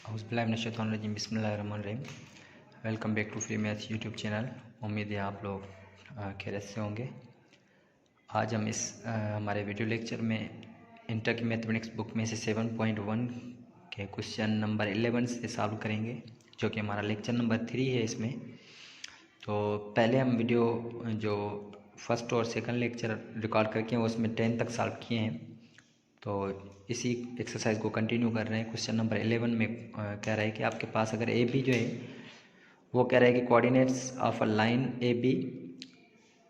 औज़ुबिल्लाहिमिनश्शैतानिर्रजीम बिस्मिल्लाहिर्रहमानिर्रहीम। Welcome back to free maths YouTube channel. उम्मीद है आप लोग खैरियत से होंगे। आज हम इस हमारे वीडियो लेक्चर में इंटर की मैथमेटिक्स बुक में से 7.1 के क्वेश्चन नंबर 11 से सॉल्व करेंगे, जो कि हमारा लेक्चर नंबर 3 है इसमें। तो पहले हम वीडियो जो फर्स्ट और सेकंड लेक्चर रिकॉर्ड करके उसमें 10 तक सॉल्व किए हैं, तो इसी एक्सरसाइज को कंटिन्यू कर रहे हैं। क्वेश्चन नंबर 11 में कह रहा है कि आपके पास अगर ए बी जो है वो कह रहा है कि coordinates of a line A B,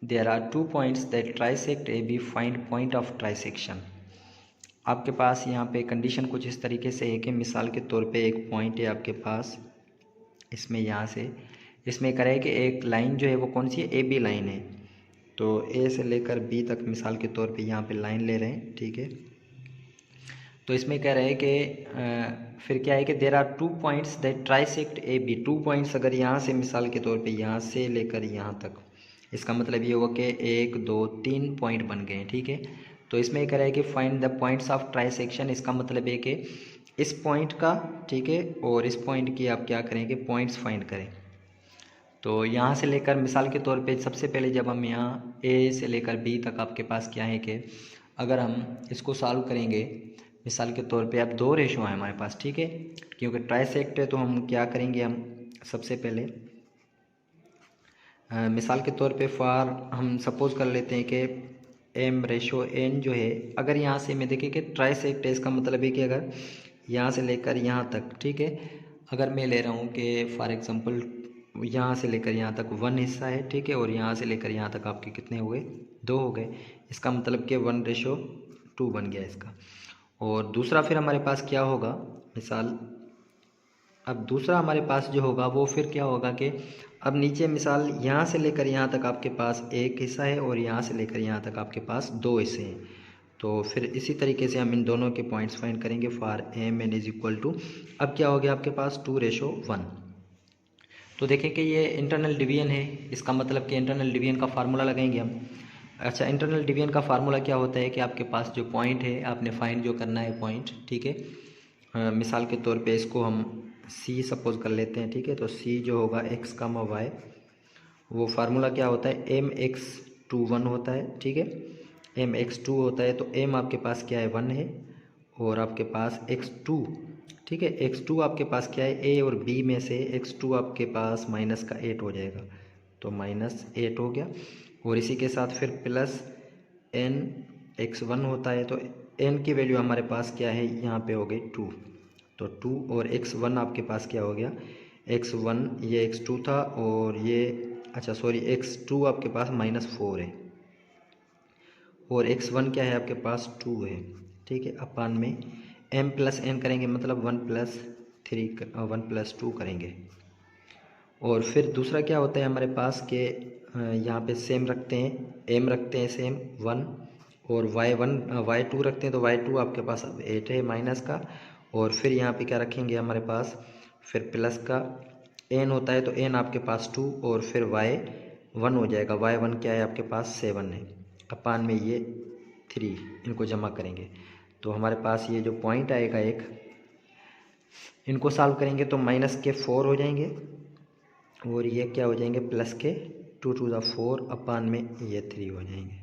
there are 2 points that trisect A B, find point of trisection. आपके पास यहाँ पे कंडीशन कुछ इस तरीके से है कि मिसाल के तौर पे एक पॉइंट है आपके पास, इसमें यहाँ से इसमें कह रहा है कि एक लाइन जो है वो कौन सी है, ए बी लाइन है। तो ए से लेकर बी तक मिसाल के तौर पे यहाँ पे लाइन ले रहे हैं, ठीक है। तो इसमें कह रहे हैं कि फिर क्या है कि there are 2 points that trisect A B. 2 points अगर यहाँ से मिसाल के तौर पे यहाँ से लेकर यहाँ तक, इसका मतलब ये होगा कि 1 2 3 पॉइंट बन गए हैं, ठीक है। तो इसमें कह रहा है कि find the points of trisection. इसका मतलब है कि इस पॉइंट का, ठीक है, और इस पॉइंट की आप क्या करेंगे, पॉइंट्स फाइंड करें। तो यहाँ से लेकर मिसाल के तौर पे सबसे पहले जब हम यहाँ ए से लेकर बी तक आपके पास क्या है कि अगर हम इसको सॉल्व करेंगे, मिसाल के तौर पे अब 2 रेशो हैं हमारे पास, ठीक है, क्योंकि ट्राइसेक्ट है। तो हम क्या करेंगे, हम सबसे पहले मिसाल के तौर पे फॉर हम सपोज कर लेते हैं कि एम रेशो एन जो है, अगर यहाँ से मैं देखें कि ट्राइसेक्ट है, इसका मतलब है कि अगर यहाँ से लेकर यहाँ तक, ठीक है, अगर मैं ले रहा हूँ कि फॉर एग्ज़ाम्पल यहाँ से लेकर यहाँ तक 1 हिस्सा है, ठीक है, और यहाँ से लेकर यहाँ तक आपके कितने हो गए, 2 हो गए। इसका मतलब कि 1:2 बन गया इसका। और दूसरा फिर हमारे पास क्या होगा, मिसाल अब दूसरा हमारे पास जो होगा वो फिर क्या होगा कि अब नीचे मिसाल यहाँ से लेकर यहाँ तक आपके पास एक हिस्सा है और यहाँ से लेकर यहाँ तक आपके पास 2 हिस्से हैं। तो फिर इसी तरीके से हम इन दोनों के पॉइंट्स फाइंड करेंगे for M N is equal to, अब क्या हो गया आपके पास 2:1। तो देखें कि ये इंटरनल डिवीजन है, इसका मतलब कि इंटरनल डिवीजन का फार्मूला लगाएंगे हम। अच्छा, इंटरनल डिवीजन का फार्मूला क्या होता है कि आपके पास जो पॉइंट है आपने फाइंड जो करना है पॉइंट, ठीक है। मिसाल के तौर पे इसको हम सी सपोज कर लेते हैं, ठीक है। तो सी जो होगा एक्स कामा वाई, वो फार्मूला क्या होता है, एम एक्स टू 1 होता है, ठीक है। एम एक्स 2 होता है, तो एम आपके पास क्या है, 1 है, और आपके पास x2, ठीक है, x2 आपके पास क्या है, a और b में से x2 आपके पास माइनस का 8 हो जाएगा, तो -8 हो गया। और इसी के साथ फिर प्लस n x1 होता है, तो n की वैल्यू हमारे पास क्या है, यहाँ पे हो गई 2, तो 2 और x1 आपके पास क्या हो गया, x1 ये x2 था, और ये अच्छा सॉरी x2 आपके पास -4 है, और x1 क्या है आपके पास 2 है, ठीक है। अपान में m प्लस n करेंगे, मतलब 1+2 करेंगे। और फिर दूसरा क्या होता है हमारे पास कि यहाँ पे सेम रखते हैं, m रखते हैं सेम 1, और y2 रखते हैं, तो y2 आपके पास अब 8 है माइनस का, और फिर यहाँ पे क्या रखेंगे हमारे पास, फिर प्लस का n होता है, तो n आपके पास 2, और फिर y1 हो जाएगा, y1 क्या है आपके पास 7 है, अपान में ये 3, इनको जमा करेंगे तो हमारे पास ये जो पॉइंट आएगा एक, इनको सॉल्व करेंगे तो -4 हो जाएंगे, और ये क्या हो जाएंगे, +2 अपान में ये 3 हो जाएंगे।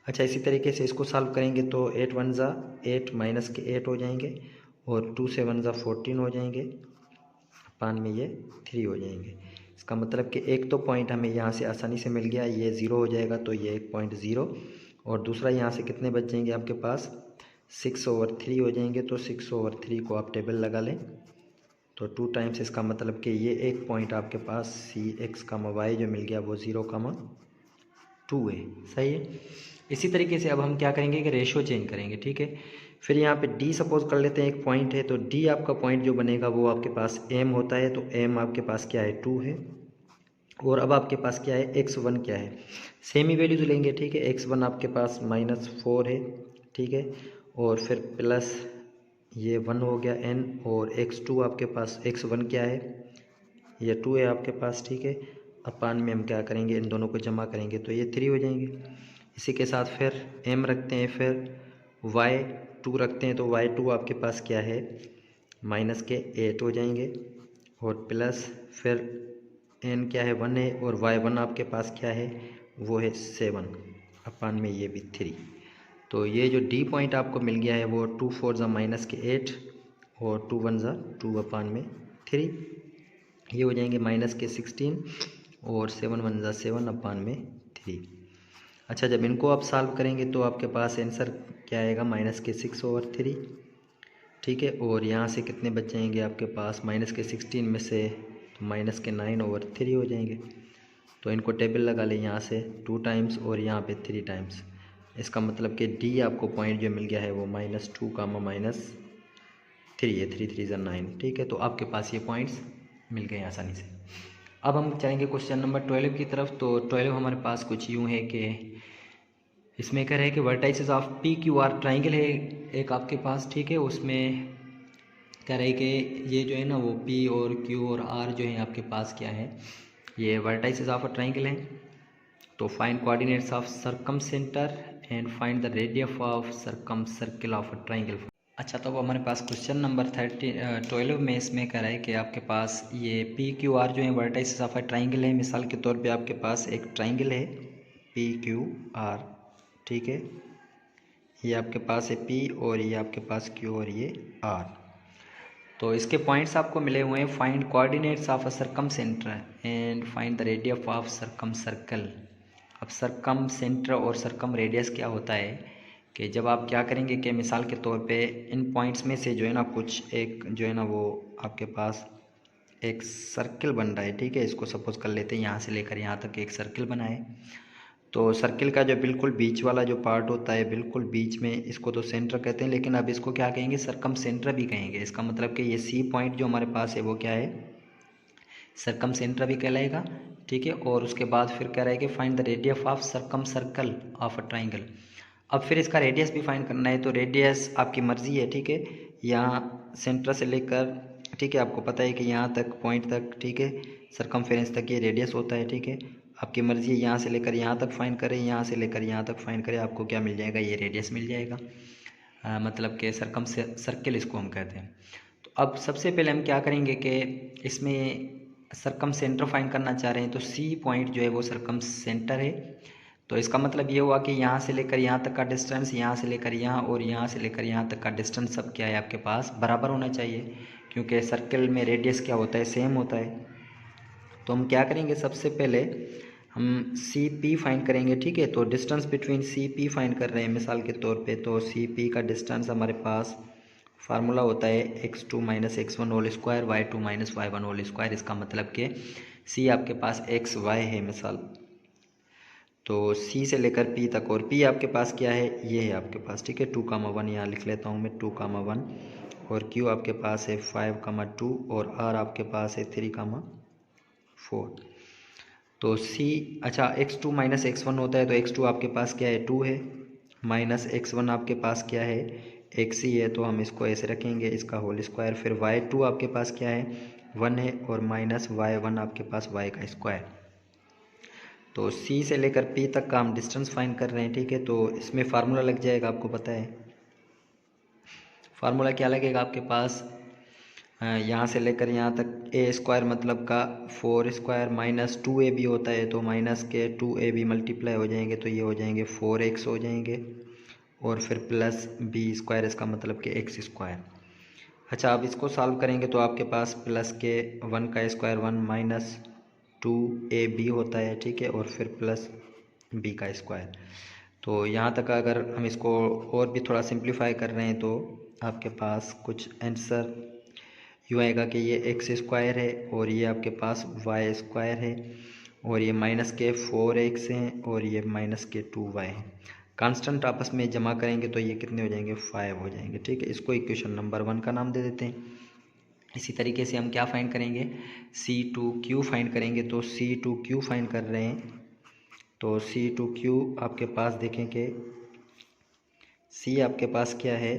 अच्छा, इसी तरीके से इसको सॉल्व करेंगे तो 8 1 ज़ा 8 -8 हो जाएंगे, और 2 7 ज़ा 14 हो जाएंगे, अपान में ये 3 हो जाएंगे। इसका मतलब कि एक तो पॉइंट हमें यहाँ से आसानी से मिल गया, ये 0 हो जाएगा, तो ये एक पॉइंट 0, और दूसरा यहाँ से कितने बच जाएंगे आपके पास 6/3 हो जाएंगे, तो 6/3 को आप टेबल लगा लें, तो 2 टाइम्स, इसका मतलब कि ये एक पॉइंट आपके पास सी एक्स कामा वाई जो मिल गया वो 0,2 है, सही है। इसी तरीके से अब हम क्या करेंगे कि रेशो चेंज करेंगे, ठीक है। फिर यहाँ पे डी सपोज कर लेते हैं, एक पॉइंट है, तो डी आपका पॉइंट जो बनेगा वो आपके पास एम होता है, तो एम आपके पास क्या है 2 है, और अब आपके पास क्या है x1 क्या है, सेम ही वैल्यूज लेंगे, ठीक है। x1 आपके पास -4 है, ठीक है, और फिर प्लस ये 1 हो गया n, और x2 आपके पास x1 क्या है, ये 2 है आपके पास, ठीक है। अपान में हम क्या करेंगे, इन दोनों को जमा करेंगे तो ये 3 हो जाएंगे। इसी के साथ फिर m रखते हैं, फिर y2 रखते हैं, तो y2 आपके पास क्या है, माइनस के 8 हो जाएंगे और प्लस फिर n क्या है 1 है और y1 आपके पास क्या है वो है 7 अपान में ये भी 3। तो ये जो d पॉइंट आपको मिल गया है वो 2 4 ज़ा माइनस के 8 और 2 1 ज़ा 2 अपान में 3, ये हो जाएंगे माइनस के 16 और 7 1 ज़ा 7 अपान में 3। अच्छा, जब इनको आप सॉल्व करेंगे तो आपके पास आंसर क्या आएगा माइनस के 6/3, ठीक है। और यहाँ से कितने बच जाएंगे आपके पास माइनस के 16 में से तो माइनस के 9/3 हो जाएंगे। तो इनको टेबल लगा लें यहाँ से 2 टाइम्स और यहाँ पे 3 टाइम्स। इसका मतलब कि डी आपको पॉइंट जो मिल गया है वो -2 -3 है, 3 3 ज़ा 9, ठीक है। तो आपके पास ये पॉइंट्स मिल गए आसानी से। अब हम चलेंगे क्वेश्चन नंबर 12 की तरफ। तो 12 हमारे पास कुछ यूँ है कि इसमें कह रहे हैं कि vertices of P Q R triangle है एक आपके पास, ठीक है। उसमें कह रहे हैं कि ये जो है ना वो पी और क्यू और आर जो है आपके पास क्या है, ये वर्टाइसेस ऑफ अ ट्राइंगल हैं। तो find coordinates of circum centre and find the radius of circum circle of a triangle. अच्छा, तो वो हमारे पास क्वेश्चन नंबर 12 में इसमें कह रहा है कि आपके पास ये पी क्यू आर जो है वर्टाइसेस ऑफ अ ट्राइंगल है। मिसाल के तौर पे आपके पास एक ट्राइंगल है पी क्यू आर, ठीक है। ये आपके पास है पी और ये आपके पास क्यू और ये आर। तो इसके पॉइंट्स आपको मिले हुए हैं। Find coordinates of a circum centre and find the radius of circum circle. अब सर्कम सेंटर और सर्कम रेडियस क्या होता है कि जब आप क्या करेंगे कि मिसाल के तौर पे इन पॉइंट्स में से जो है ना कुछ एक जो है ना वो आपके पास एक सर्किल बन रहा है, ठीक है। इसको सपोज कर लेते हैं यहाँ से लेकर यहाँ तक एक सर्किल बना है। तो सर्किल का जो बिल्कुल बीच वाला जो पार्ट होता है बिल्कुल बीच में, इसको तो सेंटर कहते हैं, लेकिन अब इसको क्या कहेंगे सरकम सेंटर भी कहेंगे। इसका मतलब कि ये सी पॉइंट जो हमारे पास है वो क्या है सरकम सेंटर भी कहलाएगा, ठीक है। और उसके बाद फिर कह रहा है कि find the radius of circumcircle of a triangle. अब फिर इसका रेडियस भी फाइंड करना है। तो रेडियस आपकी मर्ज़ी है, ठीक है। यहाँ सेंटर से लेकर, ठीक है, आपको पता है कि यहाँ तक पॉइंट तक, ठीक है, सरकमफेरेंस तक ये रेडियस होता है, ठीक है। आपकी मर्ज़ी है यहाँ से लेकर यहाँ तक फाइंड करें, यहाँ से लेकर यहाँ तक फाइंड करें, आपको क्या मिल जाएगा ये रेडियस मिल जाएगा। मतलब कि सरकम सर्किल इसको हम कहते हैं। तो अब सबसे पहले हम क्या करेंगे कि इसमें सरकम सेंटर फाइंड करना चाह रहे हैं। तो सी पॉइंट जो है वो सरकम सेंटर है। तो इसका मतलब ये हुआ कि यहाँ से लेकर यहाँ तक का डिस्टेंस, यहाँ से लेकर यहाँ और यहाँ से लेकर यहाँ तक का डिस्टेंस सब क्या है आपके पास बराबर होना चाहिए, क्योंकि सर्कल में रेडियस क्या होता है सेम होता है। तो हम क्या करेंगे सबसे पहले हम सी पी फाइंड करेंगे, ठीक है। तो distance between C P find कर रहे हैं मिसाल के तौर पे। तो सी पी का डिस्टेंस हमारे पास फार्मूला होता है x2 - x1 whole square y2 - y1 whole square. इसका मतलब कि सी आपके पास एक्स वाई है मिसाल, तो सी से लेकर पी तक, और पी आपके पास क्या है ये है आपके पास, ठीक है। 2,1 यहाँ लिख लेता हूँ मैं 2,1 और क्यू आपके पास है 5,2 और आर आपके पास है 3,4। तो सी, अच्छा x2 - x1 होता है तो x2 आपके पास क्या है 2 है, माइनस x1 आपके पास क्या है x ही है, तो हम इसको ऐसे रखेंगे इसका होल स्क्वायर। फिर y2 आपके पास क्या है 1 है और माइनस y1 आपके पास y का स्क्वायर। तो C से लेकर P तक का हम डिस्टेंस फाइंड कर रहे हैं, ठीक है। तो इसमें फार्मूला लग जाएगा, आपको पता है फार्मूला क्या लगेगा आपके पास, यहाँ से लेकर यहाँ तक ए स्क्वायर मतलब का 4 स्क्वायर माइनस 2ab होता है, तो माइनस के 2ab मल्टीप्लाई हो जाएंगे तो ये हो जाएंगे 4x हो जाएंगे और फिर प्लस b स्क्वायर, इसका मतलब कि x स्क्वायर। अच्छा, अब इसको सॉल्व करेंगे तो आपके पास प्लस के 1 का स्क्वायर 1 माइनस 2ab होता है, ठीक है, और फिर प्लस b का स्क्वायर। तो यहाँ तक अगर हम इसको और भी थोड़ा सिंप्लीफाई कर रहे हैं तो आपके पास कुछ आंसर यूँ आएगा कि ये एक्स स्क्वायर है और ये आपके पास वाई स्क्वायर है और ये माइनस के 4x हैं और ये माइनस के 2y हैं। कांस्टेंट आपस में जमा करेंगे तो ये कितने हो जाएंगे 5 हो जाएंगे, ठीक है। इसको इक्वेशन नंबर 1 का नाम दे देते हैं। इसी तरीके से हम क्या फाइंड करेंगे C2Q फाइंड करेंगे। तो C2Q फाइंड कर रहे हैं तो C2Q आपके पास देखें कि C आपके पास क्या है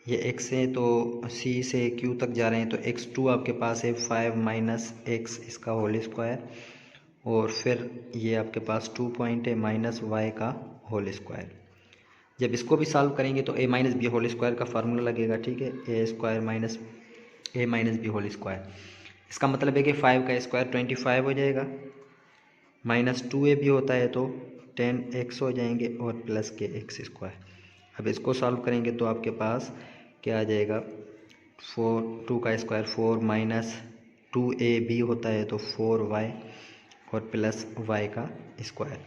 ये x है, तो C से Q तक जा रहे हैं तो x2 आपके पास है 5 माइनस x इसका होल स्क्वायर और फिर ये आपके पास 2 पॉइंट है माइनस y का होल स्क्वायर। जब इसको भी सॉल्व करेंगे तो a minus B whole square का फार्मूला लगेगा, ठीक है, A square minus A minus B whole square. इसका मतलब है कि 5 का स्क्वायर 25 हो जाएगा, माइनस 2a भी होता है तो 10x हो जाएंगे और प्लस के एक्स स्क्वायर। अब इसको सॉल्व करेंगे तो आपके पास क्या आ जाएगा, 2 का स्क्वायर 4 माइनस 2ab होता है तो 4y और प्लस y का स्क्वायर।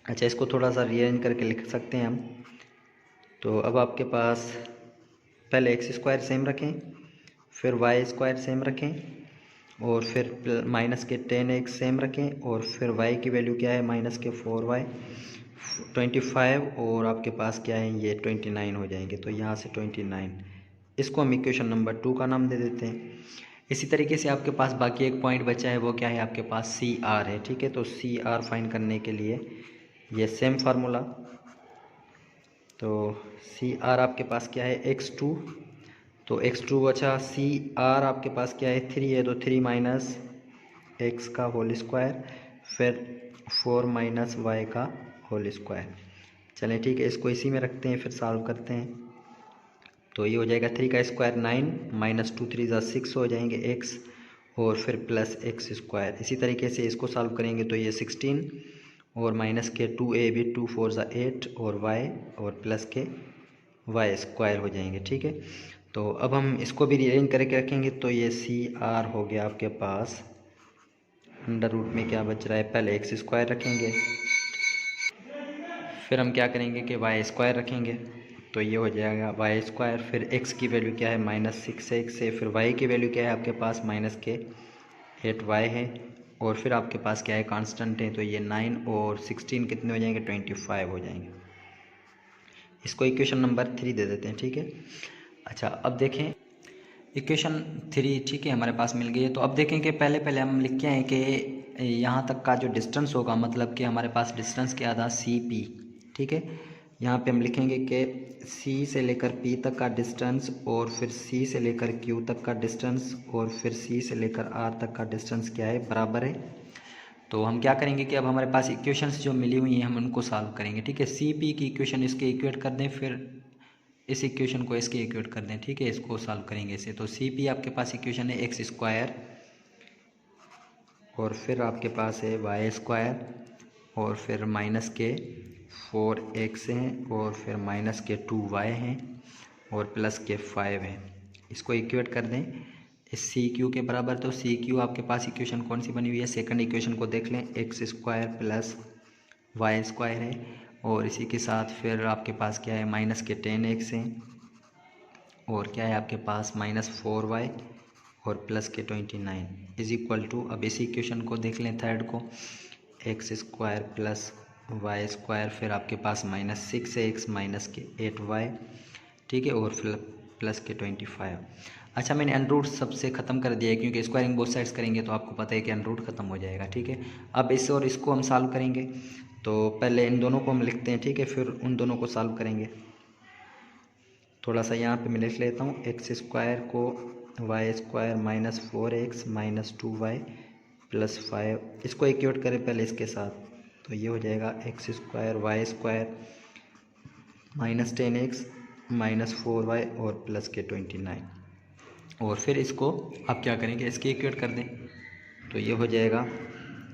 अच्छा, इसको थोड़ा सा रीअरेंज करके लिख सकते हैं हम। तो अब आपके पास पहले एक्स स्क्वायर सेम रखें, फिर वाई स्क्वायर सेम रखें, और फिर माइनस के 10x सेम रखें, और फिर y की वैल्यू क्या है, माइनस के 4y 25, और आपके पास क्या है, ये 29 हो जाएंगे। तो यहाँ से 29, इसको हम इक्वेशन नंबर 2 का नाम दे देते हैं। इसी तरीके से आपके पास बाकी एक पॉइंट बचा है, वो क्या है, आपके पास CR है, ठीक है। तो CR फाइंड करने के लिए ये सेम फार्मूला, तो CR आपके पास क्या है, x2, तो x2, अच्छा CR आपके पास क्या है, 3 है, तो 3 माइनस एक्स का होल स्क्वायर, फिर 4 माइनस वाई का होल स्क्वायर। चलें ठीक है, इसको इसी में रखते हैं, फिर सॉल्व करते हैं। तो ये हो जाएगा 3 का स्क्वायर 9 माइनस 2 3 6 हो जाएंगे x, और फिर प्लस एक्स स्क्वायर। इसी तरीके से इसको सॉल्व करेंगे तो ये 16 और माइनस के 2ab 2 4 8 और y और प्लस के y स्क्वायर हो जाएंगे, ठीक है। तो अब हम इसको भी रीअरेंज करके रखेंगे तो ये CR हो गया आपके पास, अंडर रूट में क्या बच रहा है, पहले एक्स स्क्वायर रखेंगे, फिर हम क्या करेंगे कि वाई स्क्वायर रखेंगे, तो ये हो जाएगा वाई स्क्वायर, फिर एक्स की वैल्यू क्या है, माइनस 6x है, फिर वाई की वैल्यू क्या है आपके पास, माइनस के 8y है, और फिर आपके पास क्या है, कांस्टेंट है, तो ये 9 और 16 कितने हो जाएंगे, 25 हो जाएंगे। इसको इक्वेशन नंबर 3 दे देते हैं, ठीक है। अच्छा, अब देखें इक्वेशन 3, ठीक है, हमारे पास मिल गई है। तो अब देखें कि पहले हम लिख के आए कि यहाँ तक का जो डिस्टेंस होगा, मतलब कि हमारे पास डिस्टेंस क्या था, CP, ठीक है। यहाँ पे हम लिखेंगे कि C से लेकर P तक का डिस्टेंस, और फिर C से लेकर Q तक का डिस्टेंस, और फिर C से लेकर R तक का डिस्टेंस क्या है, बराबर है। तो हम क्या करेंगे कि अब हमारे पास इक्वेशंस जो मिली हुई हैं हम उनको सॉल्व करेंगे, ठीक है। CP की इक्वेशन इसके इक्वेट कर दें, फिर इस इक्वेशन को इसके इक्वेट कर दें, ठीक है। इसको सॉल्व करेंगे इसे, तो CP आपके पास इक्वेशन है एक्स स्क्वायर, और फिर आपके पास है वाई स्क्वायर, और फिर माइनस के 4x हैं, और फिर माइनस के 2y हैं, और प्लस के 5 हैं। इसको इक्वेट कर दें इस CQ के बराबर। तो CQ आपके पास इक्वेशन कौन सी बनी हुई है, सेकंड इक्वेशन को देख लें, X square plus Y square है, और इसी के साथ फिर आपके पास क्या है, माइनस के 10x हैं, और क्या है आपके पास, माइनस 4y और प्लस के 29 इज इक्वल टू, अब इसी इक्वेशन को देख लें थर्ड को, X square plus Y square, फिर आपके पास माइनस 6x माइनस के 8y, ठीक है, और फिर प्लस के 25। अच्छा, मैंने अनरूट सबसे ख़त्म कर दिया है, क्योंकि स्क्वायरिंग बोथ साइड्स करेंगे तो आपको पता है कि अनरूट ख़त्म हो जाएगा, ठीक है। अब इस और इसको हम सॉल्व करेंगे, तो पहले इन दोनों को हम लिखते हैं, ठीक है, फिर उन दोनों को सॉल्व करेंगे। थोड़ा सा यहाँ पे मैं लिख लेता हूँ, एक्स स्क्वायर को Y square minus 4x minus 2y plus 5, इसको इक्वेट करें पहले इसके साथ, तो ये हो जाएगा X square Y square minus 10x minus 4y और प्लस के 29, और फिर इसको आप क्या करेंगे, इसके इक्वेट कर दें, तो ये हो जाएगा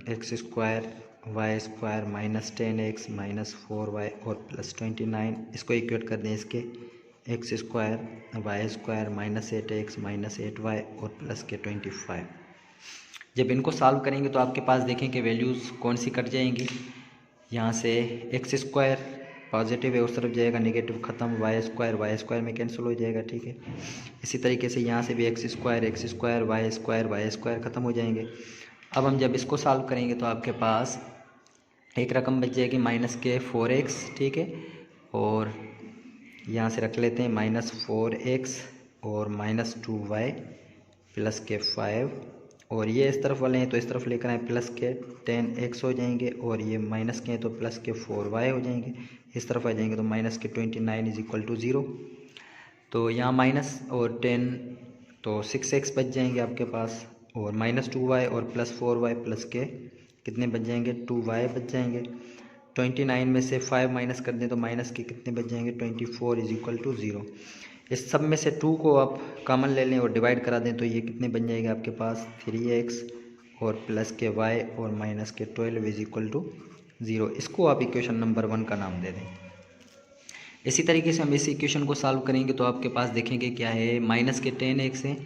X square Y square minus 10x minus 4y और प्लस 29, इसको इक्वेट कर दें इसके, X square Y square minus 8x minus 8y और प्लस के 25। जब इनको सॉल्व करेंगे तो आपके पास देखें कि वैल्यूज़ कौन सी कट जाएंगी, यहाँ से एक्स स्क्वायर पॉजिटिव है उस तरफ जाएगा, नेगेटिव ख़त्म, वाई स्क्वायर में कैंसिल हो जाएगा, ठीक है। इसी तरीके से यहाँ से भी एक्स स्क्वायर वाई स्क्वायर ख़त्म हो जाएंगे। अब हम जब इसको सॉल्व करेंगे तो आपके पास एक रकम बच जाएगी माइनस के 4x, ठीक है, और यहाँ से रख लेते हैं माइनस 4x और माइनस 2y प्लस के 5, और ये इस तरफ वाले हैं तो इस तरफ लेकर आए, प्लस के 10x हो जाएंगे, और ये माइनस के हैं तो प्लस के 4y हो जाएंगे, इस तरफ आ जाएंगे तो माइनस के 29 इज इक्वल टू 0। तो यहाँ माइनस और 10 तो 6x बच जाएंगे आपके पास, और माइनस 2y और प्लस 4y प्लस के कितने बच जाएंगे, 2y बच जाएंगे। 29 में से 5 माइनस कर दें तो माइनस के कितने बच जाएंगे, 24 इज इक्वल टू 0। इस सब में से 2 को आप कॉमन ले लें और डिवाइड करा दें तो ये कितने बन जाएगा आपके पास, 3x और प्लस के y और माइनस के 12 इज इक्वल टू 0। इसको आप इक्वेशन नंबर 1 का नाम दे दें। इसी तरीके से हम इस इक्वेशन को सॉल्व करेंगे तो आपके पास देखेंगे क्या है, माइनस के 10x है,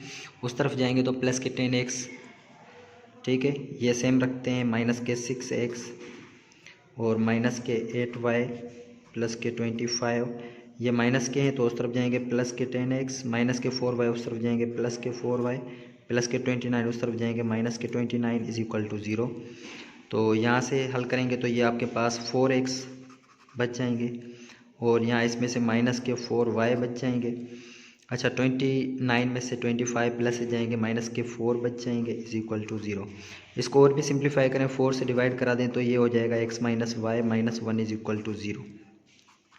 उस तरफ जाएंगे तो प्लस के 10x, ठीक है, ये सेम रखते हैं, माइनस के 6x और माइनस के 8y प्लस के 25, ये माइनस के हैं तो उस तरफ जाएंगे प्लस के 10x, माइनस के 4y उस तरफ जाएंगे प्लस के 4y, प्लस के 29 उस तरफ जाएंगे माइनस के 29 इज इक्वल टू 0। तो यहाँ से हल करेंगे तो ये आपके पास 4x बच जाएंगे और यहाँ इसमें से माइनस के 4y बच जाएंगे। अच्छा, 29 में से 25 प्लस से जाएंगे माइनस के 4 बच जाएंगे इज इक्वल टू 0। इसको और भी सिंप्लीफाई करें, 4 से डिवाइड करा दें तो ये हो जाएगा x minus Y minus 1 is equal to 0।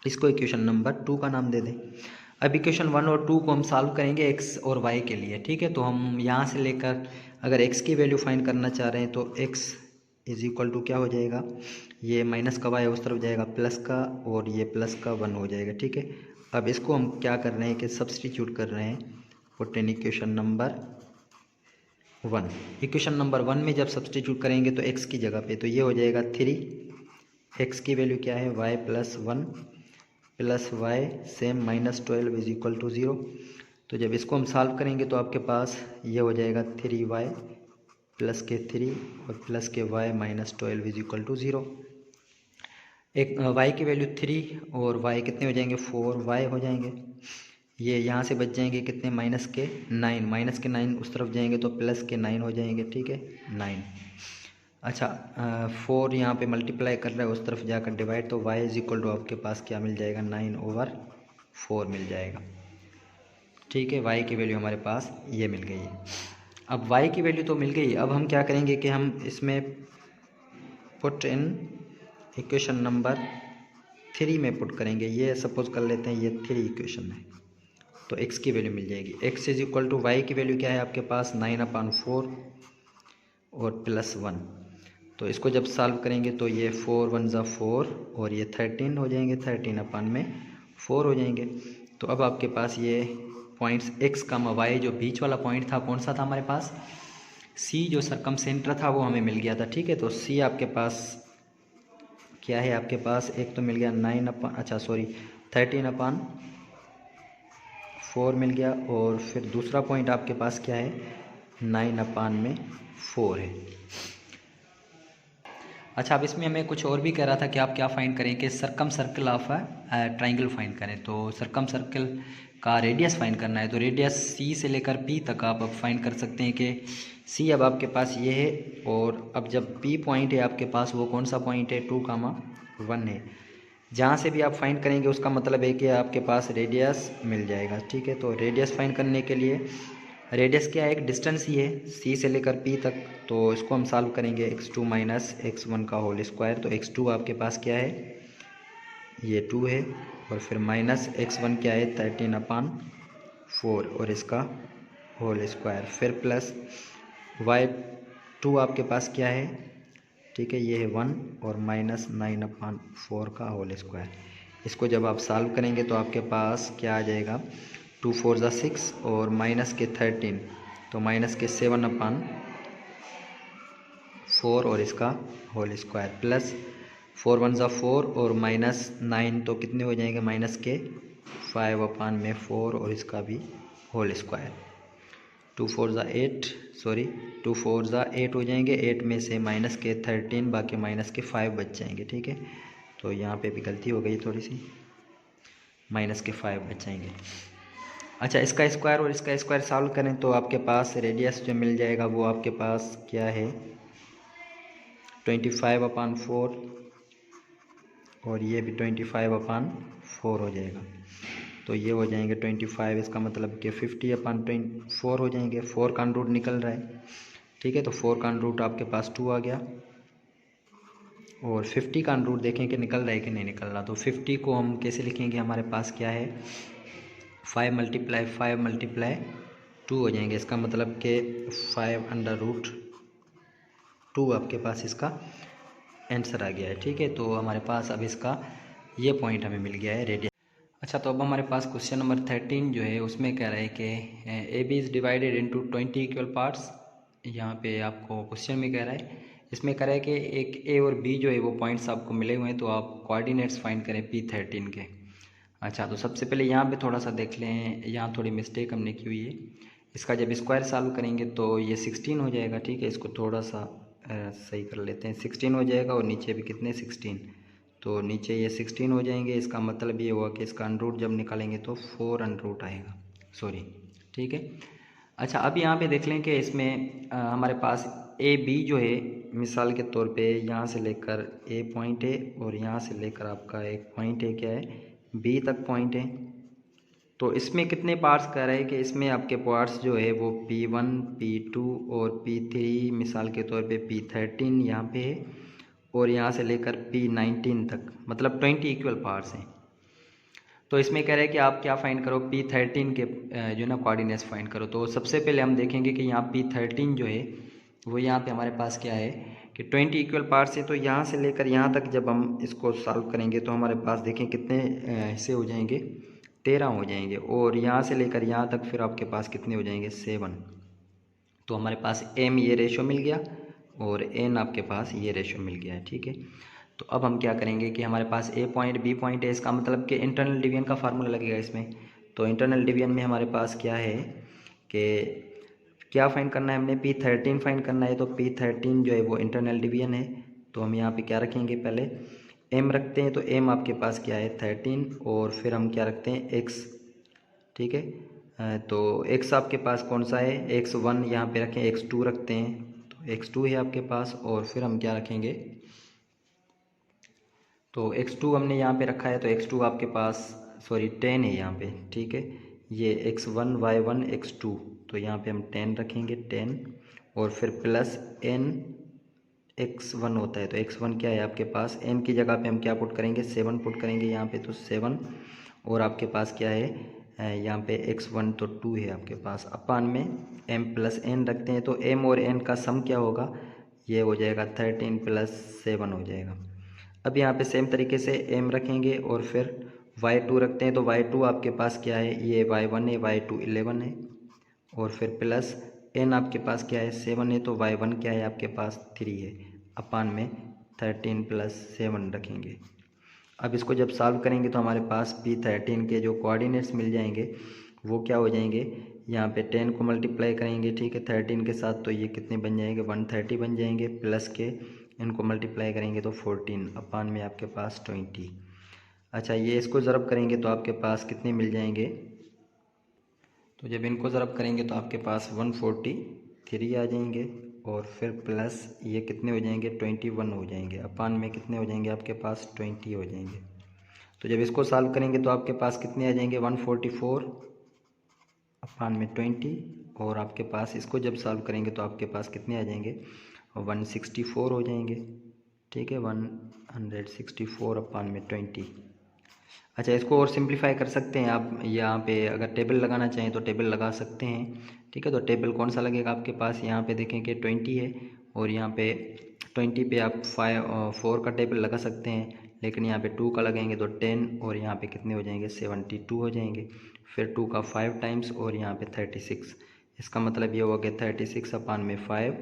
इसको इक्वेशन नंबर 2 का नाम दे दें। अब इक्वेशन 1 और 2 को हम सॉल्व करेंगे x और y के लिए, ठीक है। तो हम यहाँ से लेकर अगर x की वैल्यू फाइंड करना चाह रहे हैं तो x इज इक्वल टू क्या हो जाएगा, ये माइनस का y उस तरफ जाएगा प्लस का और ये प्लस का 1 हो जाएगा, ठीक है। अब इसको हम क्या कर रहे हैं कि सब्सटीट्यूट कर रहे हैं, put in equation number 1। Equation number 1 में जब सब्सटीट्यूट करेंगे तो x की जगह पे तो ये हो जाएगा 3, x की वैल्यू क्या है y plus 1 plus y same minus 12 is equal to 0। तो जब इसको हम सॉल्व करेंगे तो आपके पास ये हो जाएगा 3y प्लस के 3 और प्लस के y minus 12 is equal to 0। एक y की वैल्यू 3 और y कितने हो जाएंगे, 4y हो जाएंगे। ये यहाँ से बच जाएंगे कितने, माइनस के 9, माइनस के 9 उस तरफ जाएंगे तो प्लस के 9 हो जाएंगे, ठीक है, 9। अच्छा, 4 यहाँ पे मल्टीप्लाई कर रहा है, उस तरफ जाकर डिवाइड, तो y इज इक्वल टू आपके पास क्या मिल जाएगा, 9/4 मिल जाएगा, ठीक है। y की वैल्यू हमारे पास ये मिल गई है। अब y की वैल्यू तो मिल गई, अब हम क्या करेंगे कि हम इसमें पुट इन इक्वेशन नंबर 3 में पुट करेंगे। ये सपोज कर लेते हैं ये 3 इक्वेशन है तो x की वैल्यू मिल जाएगी, x is equal to y की वैल्यू क्या है आपके पास, 9/4 और प्लस 1। तो इसको जब सॉल्व करेंगे तो ये 4 1 ज़ा 4 और ये 13 हो जाएंगे, 13/4 हो जाएंगे। तो अब आपके पास ये पॉइंट्स x का y जो बीच वाला पॉइंट था कौन सा था हमारे पास, c जो सरकम सेंटर था वो हमें मिल गया था, ठीक है। तो c आपके पास क्या है, आपके पास एक तो मिल गया 13/4 मिल गया और फिर दूसरा पॉइंट आपके पास क्या है, 9/4 है। अच्छा, अब इसमें हमें कुछ और भी कह रहा था कि आप क्या फाइंड करें कि सरकम सर्कल ऑफ ट्राइंगल फाइंड करें। तो सरकम सर्कल का रेडियस फाइंड करना है, तो रेडियस सी से लेकर पी तक आप अब फाइंड कर सकते हैं कि सी अब आपके पास ये है और अब जब पी पॉइंट है आपके पास वो कौन सा पॉइंट है, 2,1 है। जहाँ से भी आप फाइंड करेंगे उसका मतलब है कि आपके पास रेडियस मिल जाएगा, ठीक है। तो रेडियस फाइंड करने के लिए रेडियस क्या है, एक डिस्टेंस ही है सी से लेकर पी तक। तो इसको हम सॉल्व करेंगे x2 माइनस x1 का होल स्क्वायर। तो x2 आपके पास क्या है, ये 2 है और फिर माइनस x1 क्या है, 13/4 और इसका होल स्क्वायर, फिर प्लस y2 आपके पास क्या है, ठीक है, ये है 1 और माइनस 9/4 का होल स्क्वायर। इसको जब आप सॉल्व करेंगे तो आपके पास क्या आ जाएगा, 2 4 ज़ा 6 और माइनस के 13 तो माइनस के 7/4 और इसका होल स्क्वायर, प्लस 4 1 ज़ा 4 और माइनस 9 तो कितने हो जाएंगे, माइनस के 5/4 और इसका भी होल स्क्वायर। 2 4 ज़ा 8 हो जाएंगे, 8 में से माइनस के 13 बाकी माइनस के 5 बच जाएंगे, ठीक है। तो यहाँ पे भी गलती हो गई थोड़ी सी, माइनस के 5 बच जाएंगे। अच्छा, इसका स्क्वायर और इसका स्क्वायर सॉल्व करें तो आपके पास रेडियस जो मिल जाएगा वो आपके पास क्या है, 25/4 और ये भी 25/4 हो जाएगा। तो ये हो जाएंगे 25, इसका मतलब कि 50/4 हो जाएंगे। 4 का रूट निकल रहा है, ठीक है। तो 4 का रूट आपके पास 2 आ गया और 50 का रूट देखें कि निकल रहा है कि नहीं निकल रहा। तो 50 को हम कैसे लिखेंगे, हमारे पास क्या है, 5 × 2 हो जाएंगे। इसका मतलब कि 5√2 आपके पास इसका आंसर आ गया है। ठीक है, तो हमारे पास अब इसका ये पॉइंट हमें मिल गया है रेडियस। अच्छा, तो अब हमारे पास क्वेश्चन नंबर 13 जो है उसमें कह रहा है कि A B is divided into 20 equal parts. यहाँ पे आपको क्वेश्चन में कह रहा है, इसमें कह रहा है कि एक ए और बी जो है वो पॉइंट्स आपको मिले हुए हैं, तो आप कोऑर्डिनेट्स फाइंड करें P13 के। अच्छा, तो सबसे पहले यहाँ पे थोड़ा सा देख लें, यहाँ थोड़ी मिस्टेक हमने की हुई है। इसका जब स्क्वायर सॉल्व करेंगे तो ये 16 हो जाएगा। ठीक है, इसको थोड़ा सा सही कर लेते हैं। 16 हो जाएगा और नीचे भी कितने 16, तो नीचे ये 16 हो जाएंगे। इसका मतलब ये हुआ कि इसका अंडरूट जब निकालेंगे तो 4 अंडरूट आएगा, सॉरी। ठीक है। अच्छा, अब यहाँ पे देख लें कि इसमें हमारे पास ए बी जो है, मिसाल के तौर पे यहाँ से लेकर ए पॉइंट है और यहाँ से लेकर आपका एक पॉइंट है, क्या है, बी तक पॉइंट है। तो इसमें कितने पार्ट्स कह रहे हैं कि इसमें आपके पार्ट्स जो है वो P1 P2 और P3, मिसाल के तौर पे P13 यहाँ पे है और यहाँ से लेकर P19 तक, मतलब 20 इक्वल पार्ट्स हैं। तो इसमें कह रहे हैं कि आप क्या फाइंड करो, P13 के जो ना कोऑर्डिनेट्स फाइंड करो। तो सबसे पहले हम देखेंगे कि यहाँ P13 जो है वो यहाँ पे हमारे पास क्या है कि 20 इक्वल पार्ट्स है। तो यहाँ से लेकर यहाँ तक जब हम इसको सॉल्व करेंगे तो हमारे पास देखें कितने हिस्से हो जाएंगे, 13 हो जाएंगे। और यहाँ से लेकर यहाँ तक फिर आपके पास कितने हो जाएंगे, 7। तो हमारे पास एम ये रेशो मिल गया और एन आपके पास ये रेशो मिल गया है। ठीक है, तो अब हम क्या करेंगे कि हमारे पास ए पॉइंट बी पॉइंट है, इसका मतलब कि इंटरनल डिवीजन का फार्मूला लगेगा इसमें। तो इंटरनल डिवीजन में हमारे पास क्या है कि क्या फाइंड करना है हमने, P13 फाइंड करना है। तो P13 जो है वो इंटरनल डिवीजन है। तो हम यहाँ पे क्या रखेंगे, पहले m रखते हैं। तो m आपके पास क्या है 13 और फिर हम क्या रखते हैं x। ठीक है, तो x आपके पास कौन सा है, x1 यहाँ पे रखें, x2 रखते हैं। तो x2 है आपके पास और फिर हम क्या रखेंगे, तो x2 हमने यहाँ पे रखा है। तो x2 आपके पास सॉरी 10 है यहाँ पे। ठीक है, ये x1 y1 x2, तो यहाँ पे हम 10 रखेंगे, 10 और फिर प्लस n x1 होता है। तो x1 क्या है आपके पास, n की जगह पे हम क्या पुट करेंगे, 7 पुट करेंगे यहाँ पे। तो 7 और आपके पास क्या है यहाँ पे x1 तो 2 है आपके पास, अपान में m प्लस n रखते हैं। तो m और n का सम क्या होगा, ये हो जाएगा 13 प्लस 7 हो जाएगा। अब यहाँ पे सेम तरीके से m रखेंगे और फिर y2 रखते हैं। तो y2 आपके पास क्या है, ये y1 है, y2 11 है और फिर प्लस n आपके पास क्या है 7 है। तो y1 क्या है आपके पास 3 है, अपान में 13 प्लस 7 रखेंगे। अब इसको जब सॉल्व करेंगे तो हमारे पास P13 के जो कोऑर्डिनेट्स मिल जाएंगे वो क्या हो जाएंगे, यहाँ पे 10 को मल्टीप्लाई करेंगे, ठीक है, 13 के साथ। तो ये कितने बन जाएंगे, 130 बन जाएंगे, प्लस के इनको मल्टीप्लाई करेंगे तो 14, अपान में आपके पास 20। अच्छा, ये इसको ज़रब करेंगे तो आपके पास कितने मिल जाएंगे, तो जब इनको ज़रब करेंगे तो आपके पास 143 आ जाएंगे और फिर प्लस ये कितने हो जाएंगे, 21 हो जाएंगे, अपान में कितने हो जाएंगे आपके पास 20 हो जाएंगे। तो जब इसको सॉल्व करेंगे तो आपके पास कितने आ जाएंगे, 144 अपान में 20 और आपके पास इसको जब सॉल्व करेंगे तो आपके पास कितने आ जाएंगे, 164 हो जाएंगे। ठीक है, 164 अपान में 20। अच्छा, इसको और सिंप्लीफाई कर सकते हैं आप, यहाँ पे अगर टेबल लगाना चाहें तो टेबल लगा सकते हैं। ठीक है, तो टेबल कौन सा लगेगा आपके पास, यहाँ पे देखें कि 20 है और यहाँ पे 20 पे आप 4 का टेबल लगा सकते हैं, लेकिन यहाँ पे 2 का लगेंगे तो 10 और यहाँ पे कितने हो जाएंगे 72 हो जाएंगे। फिर 2 का 5 टाइम्स और यहाँ पे 36, इसका मतलब ये हो गया 36 अपान में 5।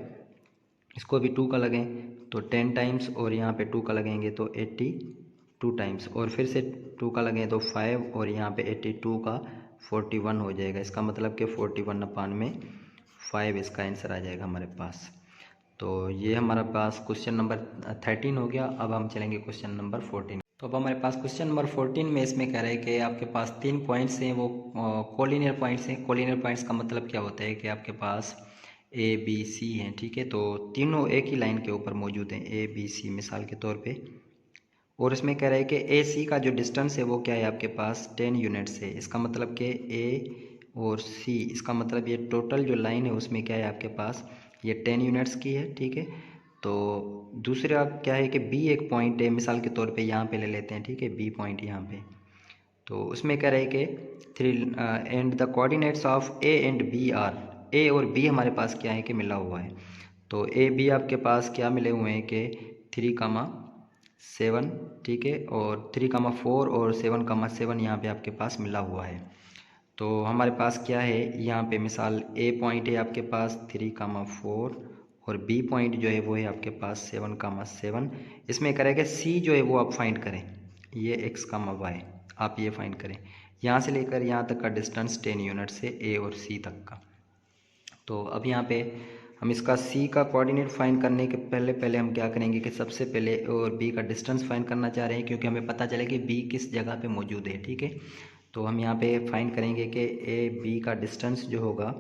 इसको भी 2 का लगें तो 10 टाइम्स और यहाँ पे 2 का लगेंगे तो 82 टाइम्स और फिर से 2 का लगें तो 5 और यहाँ पे 82 का 41 हो जाएगा। इसका मतलब कि 41 अपान में 5 इसका आंसर आ जाएगा हमारे पास। तो ये हमारे पास क्वेश्चन नंबर 13 हो गया। अब हम चलेंगे क्वेश्चन नंबर 14। तो अब हमारे पास क्वेश्चन नंबर 14 में इसमें कह रहे हैं कि आपके पास 3 पॉइंट्स हैं, वो कोलिनियर पॉइंट्स हैं। कोलिनियर पॉइंट्स का मतलब क्या होता है कि आपके पास ए बी सी हैं। ठीक है, तो तीनों एक ही लाइन के ऊपर मौजूद हैं, ए बी सी मिसाल के तौर पे। और इसमें कह रहा है कि ए सी का जो डिस्टेंस है वो क्या है आपके पास 10 यूनिट्स है। इसका मतलब कि ए और सी, इसका मतलब ये टोटल जो लाइन है उसमें क्या है आपके पास ये 10 यूनिट्स की है। ठीक है, तो दूसरा क्या है कि बी एक पॉइंट है, मिसाल के तौर पे यहाँ पे ले लेते हैं। ठीक है, बी पॉइंट यहाँ पे, तो उसमें कह रहा है कि 3 and the coordinates of A and B are, A और बी हमारे पास क्या है कि मिला हुआ है। तो ए बी आपके पास क्या मिले हुए हैं कि 3,7, ठीक है, और 3,4 और 7,7 यहाँ पे आपके पास मिला हुआ है। तो हमारे पास क्या है यहाँ पे, मिसाल ए पॉइंट है आपके पास 3,4 और बी पॉइंट जो है वो है आपके पास 7,7। इसमें करेगा सी जो है वो आप फाइंड करें, ये x, y आप ये फाइंड करें। यहाँ से लेकर यहाँ तक का डिस्टेंस 10 यूनिट से ए और सी तक का। तो अब यहाँ पे हम इसका सी का कोऑर्डिनेट फाइंड करने के पहले हम क्या करेंगे कि सबसे पहले और बी का डिस्टेंस फाइंड करना चाह रहे हैं, क्योंकि हमें पता चले कि बी किस जगह पे मौजूद है, ठीक है। तो हम यहाँ पे फाइंड करेंगे कि ए बी का डिस्टेंस जो होगा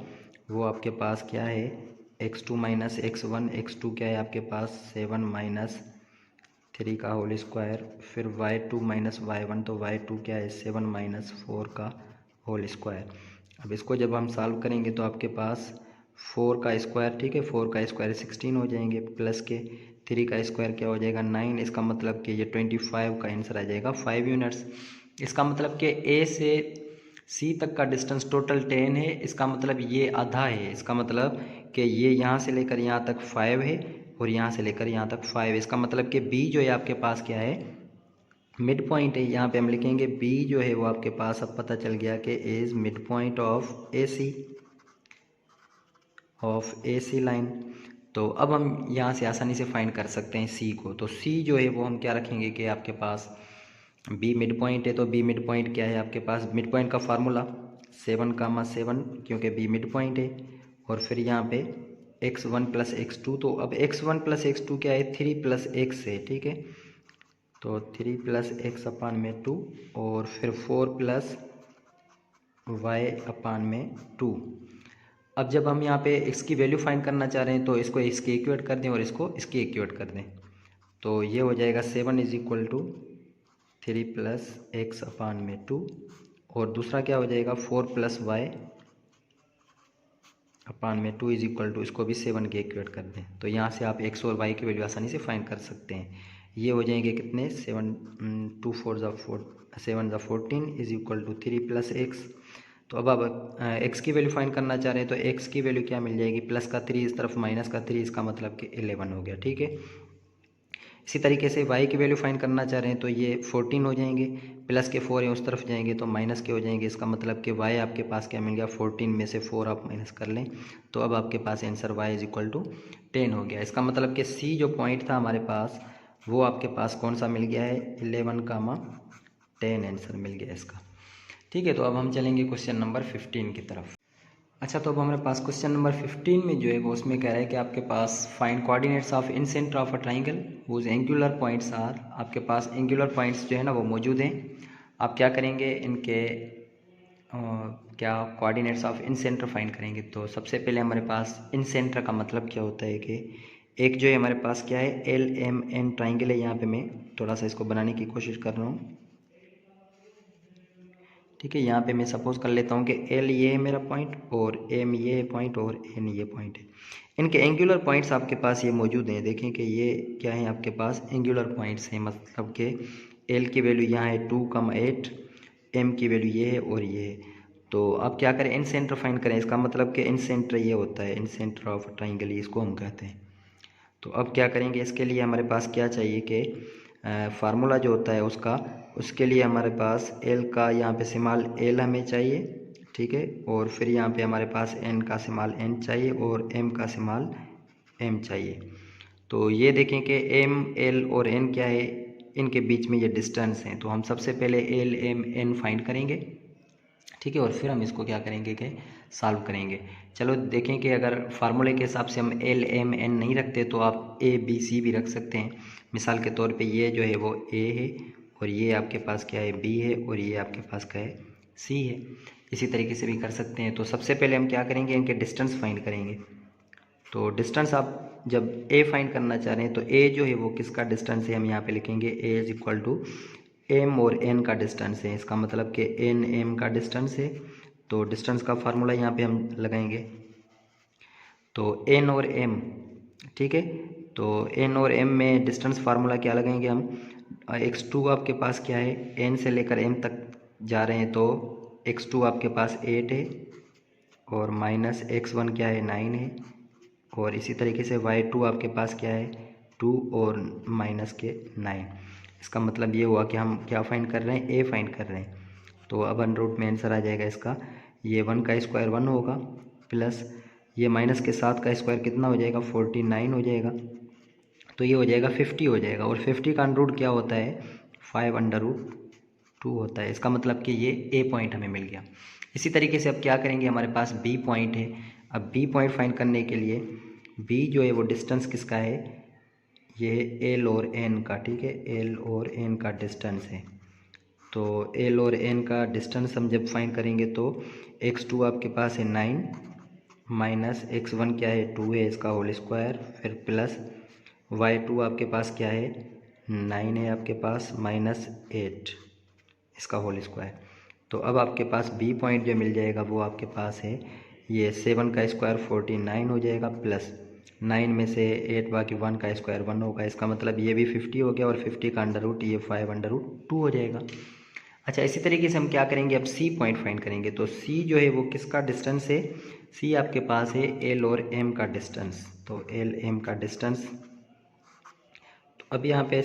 वो आपके पास क्या है, x2 माइनस x1, x2 क्या है आपके पास 7 माइनस 3 का होल स्क्वायर, फिर y2 माइनस y1, तो y2 क्या है 7 माइनस 4 का होल स्क्वायर। अब इसको जब हम सॉल्व करेंगे तो आपके पास 4 का स्क्वायर, ठीक है, 4 का स्क्वायर 16 हो जाएंगे, प्लस के 3 का स्क्वायर क्या हो जाएगा 9। इसका मतलब कि ये 25 का आंसर आ जाएगा 5 यूनिट्स। इसका मतलब कि ए से सी तक का डिस्टेंस टोटल 10 है, इसका मतलब ये आधा है। इसका मतलब कि ये यहाँ से लेकर यहाँ तक 5 है और यहाँ से लेकर यहाँ तक 5। इसका मतलब कि बी जो है आपके पास क्या है, मिड पॉइंट है। यहाँ पे हम लिखेंगे बी जो है वो आपके पास अब पता चल गया कि is mid point of A C line. तो अब हम यहाँ से आसानी से फाइंड कर सकते हैं सी को। तो सी जो है वो हम क्या रखेंगे कि आपके पास बी मिड पॉइंट है, तो बी मिड पॉइंट क्या है आपके पास, मिड पॉइंट का फार्मूला 7,7, क्योंकि बी मिड पॉइंट है, और फिर यहाँ पे x1 प्लस x2। तो अब x1 प्लस x2 क्या है 3 प्लस x है, ठीक है, तो 3 प्लस x अपान में 2, और फिर 4 प्लस y अपान में 2। अब जब हम यहाँ पे इसकी वैल्यू फाइंड करना चाह रहे हैं तो इसको इसके इक्वेट कर दें और इसको इसके इक्वेट कर दें, तो ये हो जाएगा 7 is equal to 3 plus x upon में 2, और दूसरा क्या हो जाएगा 4 प्लस वाई अपान में 2 इज इक्वल टू, इसको भी 7 के इक्वेट कर दें। तो यहाँ से आप x और y की वैल्यू आसानी से फाइंड कर सकते हैं। ये हो जाएंगे कितने 7 2 4 7 14 is equal to 3 plus X. तो अब आप x की वैल्यू फाइंड करना चाह रहे हैं तो x की वैल्यू क्या मिल जाएगी, प्लस का 3 इस तरफ माइनस का 3, इसका मतलब कि 11 हो गया, ठीक है। इसी तरीके से y की वैल्यू फाइंड करना चाह रहे हैं तो ये 14 हो जाएंगे, प्लस के 4 है उस तरफ जाएंगे तो माइनस के हो जाएंगे। इसका मतलब कि y आपके पास क्या मिल गया 14 में से 4 आप माइनस कर लें, तो अब आपके पास answer y is equal to 10 हो गया। इसका मतलब कि c जो पॉइंट था हमारे पास वो आपके पास कौन सा मिल गया है 11,10 आंसर मिल गया इसका, ठीक है। तो अब हम चलेंगे क्वेश्चन नंबर 15 की तरफ। अच्छा, तो अब हमारे पास क्वेश्चन नंबर 15 में जो है वो उसमें कह रहा है कि आपके पास find coordinates of incentre of a triangle whose angular points are. आपके पास एंगुलर पॉइंट्स जो है ना वो मौजूद हैं। आप क्या करेंगे इनके क्या coordinates of in centre find करेंगे। तो सबसे पहले हमारे पास इन सेंटर का मतलब क्या होता है कि एक जो है हमारे पास क्या है LMN ट्राइंगल है। यहाँ पे मैं थोड़ा सा इसको बनाने की कोशिश कर रहा हूँ, ठीक है। यहाँ पे मैं सपोज कर लेता हूँ कि L ये है मेरा पॉइंट और M ये है पॉइंट और N ये पॉइंट है। इनके एंगुलर पॉइंट्स आपके पास ये मौजूद हैं। देखें कि ये क्या है आपके पास एंगुलर पॉइंट्स हैं, मतलब कि L की वैल्यू यहाँ है 2,8, M की वैल्यू ये है और ये है। तो आप क्या करें इन सेंटर फाइंड करें। इसका मतलब कि इन सेंटर ये होता है इन सेंटर ऑफ ट्राइंगल, इसको हम कहते हैं। तो अब क्या करेंगे इसके लिए हमारे पास क्या चाहिए कि फार्मूला जो होता है उसके लिए हमारे पास L का यहाँ पे सिमाल L हमें चाहिए, ठीक है, और फिर यहाँ पे हमारे पास N का सिमाल N चाहिए और M का सिमाल M चाहिए। तो ये देखें कि M L और N क्या है, इनके बीच में ये डिस्टेंस हैं। तो हम सबसे पहले L M N फाइंड करेंगे, ठीक है, और फिर हम इसको क्या करेंगे कि सॉल्व करेंगे। चलो देखें कि अगर फार्मूले के हिसाब से हम LMN नहीं रखते तो आप ABC भी रख सकते हैं। मिसाल के तौर पे ये जो है वो A है और ये आपके पास क्या है B है और ये आपके पास क्या है C है। इसी तरीके से भी कर सकते हैं। तो सबसे पहले हम क्या करेंगे इनके डिस्टेंस फाइंड करेंगे। तो डिस्टेंस आप जब A फाइंड करना चाह रहे हैं तो A जो है वो किसका डिस्टेंस है, हम यहाँ पे लिखेंगे A is equal to M और N का डिस्टेंस है। इसका मतलब कि N M का डिस्टेंस है। तो डिस्टेंस का फार्मूला यहाँ पे हम लगाएंगे, तो N और M, ठीक है। तो N और M में डिस्टेंस फार्मूला क्या लगाएंगे हम, x2 आपके पास क्या है N से लेकर M तक जा रहे हैं तो x2 आपके पास 8 है और माइनस x1 क्या है 9 है, और इसी तरीके से y2 आपके पास क्या है 2 और माइनस के 9। इसका मतलब ये हुआ कि हम क्या फाइंड कर रहे हैं, ए फाइंड कर रहे हैं। तो अब अंडर रूट में आंसर आ जाएगा इसका, ये 1 का स्क्वायर 1 होगा, प्लस ये माइनस के 7 का स्क्वायर कितना हो जाएगा, 49 हो जाएगा। तो ये हो जाएगा 50 हो जाएगा, और 50 का अंडर रूट क्या होता है, 5√2 होता है। इसका मतलब कि ये ए पॉइंट हमें मिल गया। इसी तरीके से अब क्या करेंगे, हमारे पास बी पॉइंट है। अब बी पॉइंट फाइंड करने के लिए बी जो है वो डिस्टेंस किसका है, ये एल और एन का, ठीक है, एल और एन का डिस्टेंस है। तो एल और एन का डिस्टेंस हम जब फाइंड करेंगे तो x2 आपके पास है 9 माइनस x1 क्या है 2 है, इसका होल स्क्वायर, फिर प्लस y2 आपके पास क्या है 9 है आपके पास, माइनस 8 इसका होल स्क्वायर। तो अब आपके पास बी पॉइंट जो मिल जाएगा वो आपके पास है ये 7 का स्क्वायर 49 हो जाएगा, प्लस 9 में से 8 बाकी 1 का स्क्वायर 1 होगा। इसका मतलब ये भी 50 हो गया, और 50 का अंडर रूट ये 5√2 हो जाएगा। अच्छा, इसी तरीके से हम क्या करेंगे, अब सी पॉइंट फाइंड करेंगे। तो सी जो है वो किसका डिस्टेंस है, सी आपके पास है एल और एम का डिस्टेंस। तो एल एम का डिस्टेंस, तो अब यहाँ पे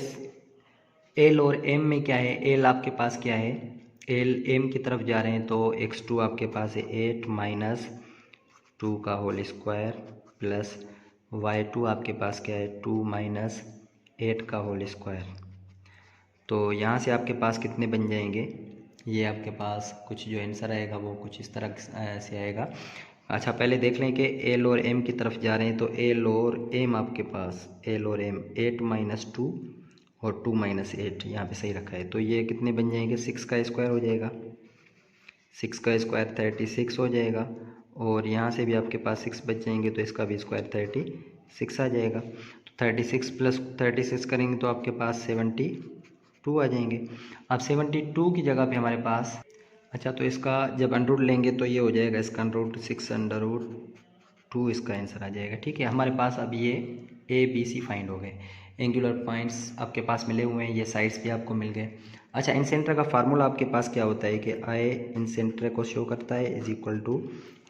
एल और एम में क्या है, एल आपके पास क्या है, एल एम की तरफ जा रहे हैं तो x2 आपके पास है 8 माइनस 2 का होल स्क्वायर, प्लस y2 आपके पास क्या है 2 माइनस 8 का होल स्क्वायर। तो यहाँ से आपके पास कितने बन जाएंगे, ये आपके पास कुछ जो आंसर आएगा वो कुछ इस तरह से आएगा। अच्छा, पहले देख लें कि एल और एम की तरफ जा रहे हैं। तो एल और एम आपके पास, एल और एम 8 माइनस 2 और 2 माइनस 8 यहाँ पर सही रखा है। तो ये कितने बन जाएंगे, 6 का स्क्वायर हो जाएगा, 6 का स्क्वायर 36 हो जाएगा, और यहाँ से भी आपके पास 6 बच जाएंगे तो इसका भी स्क्वायर 36 आ जाएगा। तो 36 प्लस 36 करेंगे तो आपके पास 72 आ जाएंगे। अब 72 की जगह पे हमारे पास, अच्छा तो इसका जब अंडर रूट लेंगे तो ये हो जाएगा इसका अंडर रूट 6√2 इसका आंसर आ जाएगा। ठीक है, हमारे पास अब ये ए बी सी फाइंड हो गए, एंगुलर पॉइंट्स आपके पास मिले हुए हैं, ये साइड्स भी आपको मिल गए। अच्छा, इन सेंटर का फार्मूला आपके पास क्या होता है कि आई इन सेंटर को शो करता है इज इक्वल टू,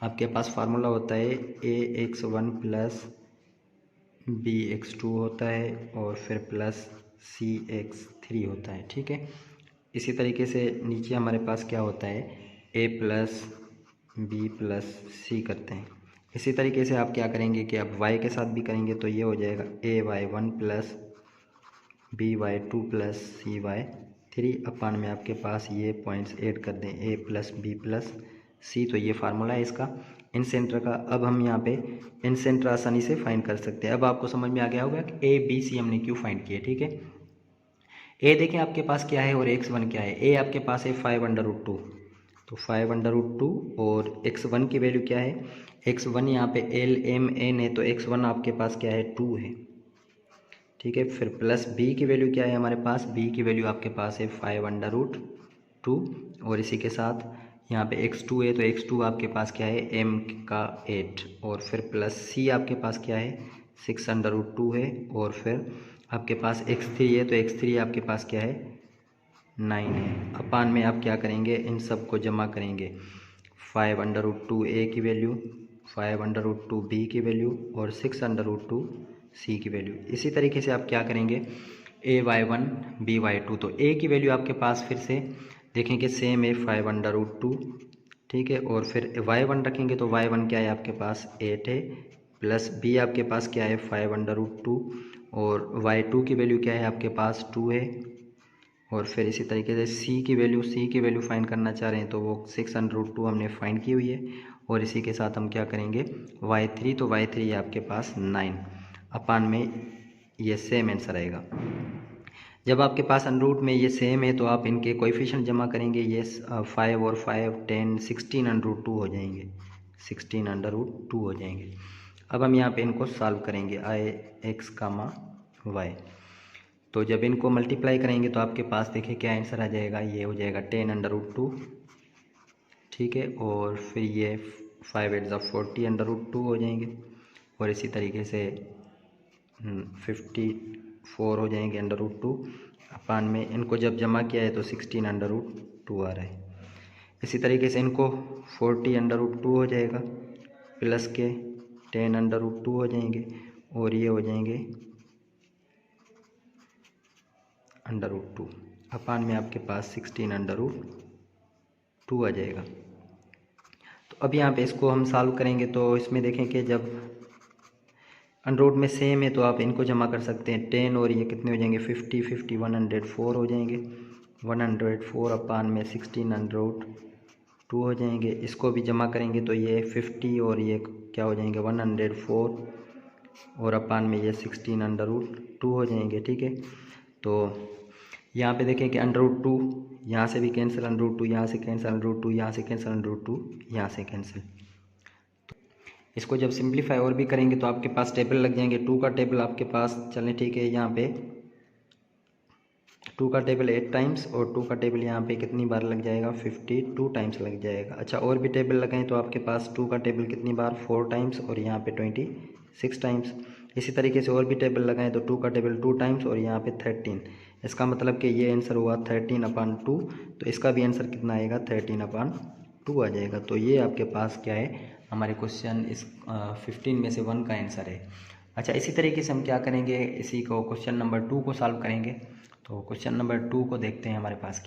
आपके पास फार्मूला होता है ax1 प्लस bx2 होता है, और फिर प्लस cx3 होता है। ठीक है, इसी तरीके से नीचे हमारे पास क्या होता है, a प्लस बी प्लस सी करते हैं। इसी तरीके से आप क्या करेंगे कि आप y के साथ भी करेंगे तो ये हो जाएगा ay1 plus by2 plus cy3 अपान में आपके पास ये पॉइंट्स ऐड कर दें a प्लस बी प्लस सी। तो ये फार्मूला है इसका इन सेंटर का। अब हम यहाँ पे इन सेंटर आसानी से फाइंड कर सकते हैं। अब आपको समझ में आ गया होगा कि ए बी सी हमने क्यों फाइंड किए। ठीक है, ए देखें आपके पास क्या है और x1 क्या है। ए आपके पास है 5√2, तो 5√2, और x1 की वैल्यू क्या है, x1 यहाँ पे एल एम एन है, तो x1 आपके पास क्या है 2 है। ठीक है, फिर प्लस b की वैल्यू क्या है हमारे पास, b की वैल्यू आपके पास है 5√2, और इसी के साथ यहाँ पे x2 है, तो x2 आपके पास क्या है m का 8, और फिर प्लस c आपके पास क्या है 6√2 है, और फिर आपके पास x3 है, तो x3 आपके पास क्या है 9 है। अपान में आप क्या करेंगे, इन सब को जमा करेंगे, 5√2 a की वैल्यू, 5√2 b की वैल्यू, और 6√2 c की वैल्यू। इसी तरीके से आप क्या करेंगे, ay1 by2, तो a की वैल्यू आपके पास फिर से देखेंगे सेम है 5√2। ठीक है, और फिर y1 रखेंगे तो y1 क्या है आपके पास 8 है, प्लस b आपके पास क्या है 5√2, और y2 की वैल्यू क्या है आपके पास 2 है, और फिर इसी तरीके से c की वैल्यू फाइंड करना चाह रहे हैं तो वो 6√2 हमने फाइंड की हुई है, और इसी के साथ हम क्या करेंगे y3, तो y3 आपके पास 9 अपान में ये सेम आंसर आएगा। जब आपके पास अंडर में ये सेम है तो आप इनके कोएफिशिएंट जमा करेंगे, ये 5 और 5 10 16√2 हो जाएंगे, 16√2 हो जाएंगे। अब हम यहाँ पे इनको सॉल्व करेंगे i(x, y), तो जब इनको मल्टीप्लाई करेंगे तो आपके पास देखिए क्या आंसर आ जाएगा, ये हो जाएगा 10√2। ठीक है, और फिर ये 5 8 40√2 हो जाएंगे, और इसी तरीके से 54 हो जाएंगे √2 अपान में इनको जब जमा किया है तो 16√2 आ रहा है। इसी तरीके से इनको 40√2 हो जाएगा, प्लस के 10√2 हो जाएंगे, और ये हो जाएंगे √2 अपान में आपके पास 16√2 आ जाएगा। तो अब यहाँ पे इसको हम सॉल्व करेंगे तो इसमें देखें कि जब अंडर में सेम है तो आप इनको जमा कर सकते हैं। 10 और ये कितने हो जाएंगे 50 50 104 हो जाएंगे। 104 अपान में 16√2 हो जाएंगे। इसको भी जमा करेंगे तो ये 50 और ये क्या हो जाएंगे 104 और अपान में ये 16√2 हो जाएंगे। ठीक है, तो यहाँ पे देखें कि √2 यहाँ से भी कैंसिल, √2 यहाँ से कैंसिल, √2 यहाँ से कैंसिल, √2 यहाँ से कैंसिल। तो इसको जब सिंप्लीफाई और भी करेंगे तो आपके पास टेबल लग जाएंगे। 2 का टेबल आपके पास चलें, ठीक है, यहाँ पे 2 का टेबल 8 टाइम्स और 2 का टेबल यहाँ पे कितनी बार लग जाएगा 52 टाइम्स लग जाएगा। अच्छा, और भी टेबल लगाएं तो आपके पास 2 का टेबल कितनी बार 4 टाइम्स और यहाँ पे 26 टाइम्स। इसी तरीके से और भी टेबल लगाएं तो 2 का टेबल 2 टाइम्स और यहाँ पे 13। इसका मतलब कि ये आंसर हुआ 13/2। तो इसका भी आंसर कितना आएगा 13/2 आ जाएगा। तो ये आपके पास क्या है, हमारे क्वेश्चन इस 15 में से 1 का आंसर है। अच्छा, इसी तरीके से हम क्या करेंगे, इसी को क्वेश्चन नंबर 2 को सॉल्व करेंगे। तो क्वेश्चन नंबर 2 को देखते हैं हमारे पास क्या।